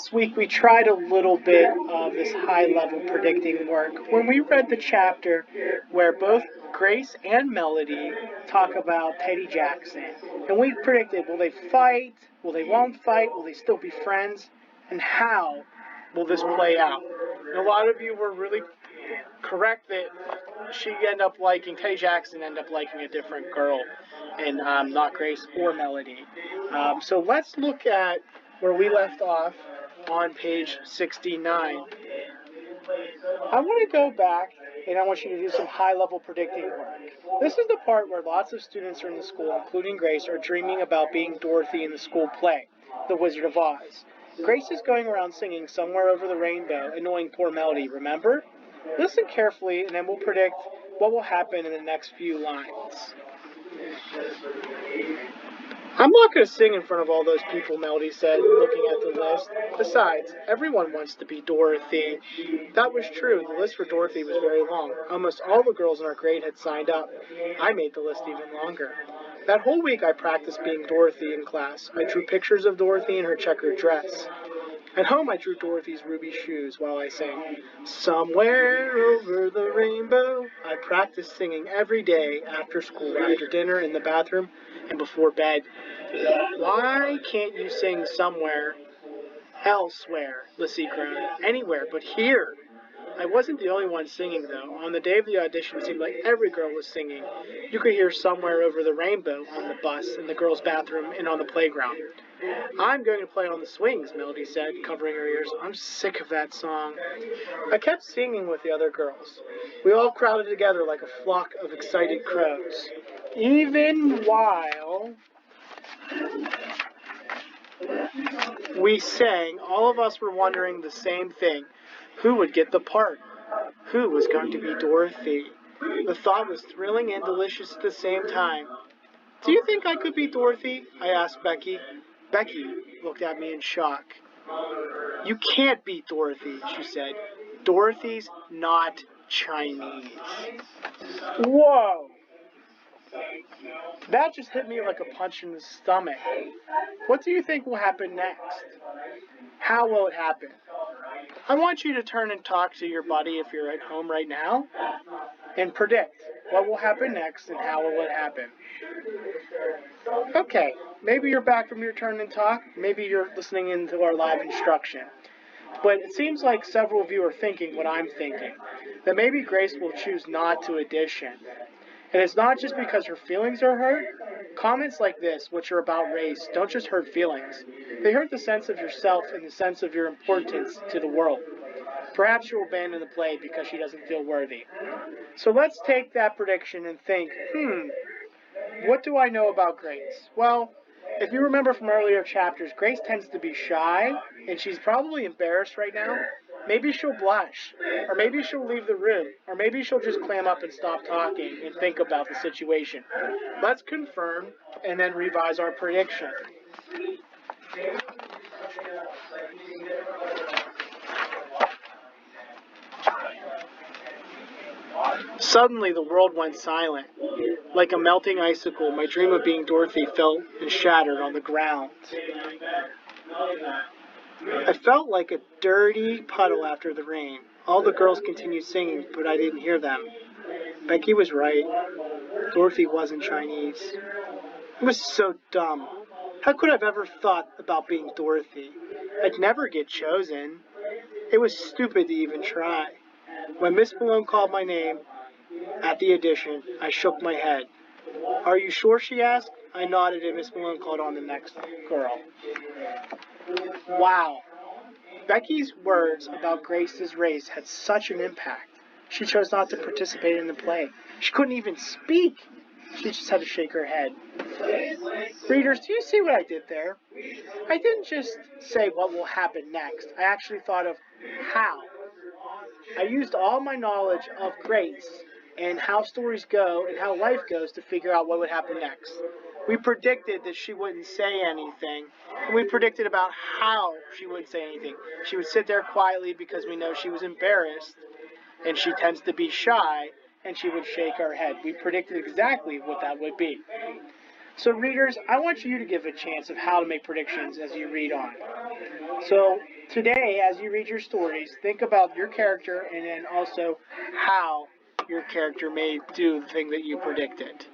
Last week we tried a little bit of this high-level predicting work when we read the chapter where both Grace and Melody talk about Teddy Jackson. And we predicted, will they fight? Will they won't fight? Will they still be friends? And how will this play out? And a lot of you were really correct that Teddy Jackson ended up liking a different girl, and not Grace or Melody. So let's look at where we left off on page 69. I want to go back and I want you to do some high-level predicting work. This is the part where lots of students in the school, including Grace, are dreaming about being Dorothy in the school play, The Wizard of Oz. Grace is going around singing Somewhere Over the Rainbow, annoying poor Melody, remember? Listen carefully and then we'll predict what will happen in the next few lines. I'm not going to sing in front of all those people, Melody said, looking at the list. Besides, everyone wants to be Dorothy. That was true. The list for Dorothy was very long. Almost all the girls in our grade had signed up. I made the list even longer. That whole week I practiced being Dorothy in class. I drew pictures of Dorothy in her checkered dress. At home I drew Dorothy's ruby shoes while I sang Somewhere Over the Rainbow. I practiced singing every day after school, after dinner, in the bathroom, and before bed. Why can't you sing somewhere elsewhere? Lissy groaned. Anywhere but here. I wasn't the only one singing, though. On the day of the audition, it seemed like every girl was singing. You could hear Somewhere Over the Rainbow on the bus, in the girls' bathroom, and on the playground. I'm going to play on the swings, Melody said, covering her ears. I'm sick of that song. I kept singing with the other girls. We all crowded together like a flock of excited crows. Even while we sang, all of us were wondering the same thing. Who would get the part? Who was going to be Dorothy? The thought was thrilling and delicious at the same time. Do you think I could be Dorothy? I asked Becky. Becky looked at me in shock. You can't be Dorothy, she said. Dorothy's not Chinese. Whoa! That just hit me like a punch in the stomach. What do you think will happen next? How will it happen? I want you to turn and talk to your buddy if you're at home right now and predict what will happen next and how will it happen. Okay, maybe you're back from your turn and talk. Maybe you're listening into our live instruction. But it seems like several of you are thinking what I'm thinking, that maybe Grace will choose not to audition. And it's not just because her feelings are hurt. Comments like this, which are about race, don't just hurt feelings. They hurt the sense of yourself and the sense of your importance to the world. Perhaps she'll abandon the play because she doesn't feel worthy. So let's take that prediction and think, what do I know about Grace? Well, if you remember from earlier chapters, Grace tends to be shy, and she's probably embarrassed right now. Maybe she'll blush, or maybe she'll leave the room, or maybe she'll just clam up and stop talking and think about the situation. Let's confirm and then revise our prediction. Suddenly the world went silent. Like a melting icicle, my dream of being Dorothy fell and shattered on the ground. I felt like a dirty puddle after the rain. All the girls continued singing, but I didn't hear them. Becky was right. Dorothy wasn't Chinese. It was so dumb. How could I have ever thought about being Dorothy? I'd never get chosen. It was stupid to even try. When Miss Malone called my name at the audition, I shook my head. Are you sure, she asked? I nodded and Miss Malone called on the next girl. Wow. Becky's words about Grace's race had such an impact. She chose not to participate in the play. She couldn't even speak. She just had to shake her head. Readers, do you see what I did there? I didn't just say what will happen next. I actually thought of how. I used all my knowledge of Grace and how stories go and how life goes to figure out what would happen next. We predicted that she wouldn't say anything, and we predicted about how she wouldn't say anything. She would sit there quietly because we know she was embarrassed, and she tends to be shy, and she would shake her head. We predicted exactly what that would be. So readers, I want you to give a chance of how to make predictions as you read on. So Today, as you read your stories, think about your character and then also how your character may do the thing that you predicted.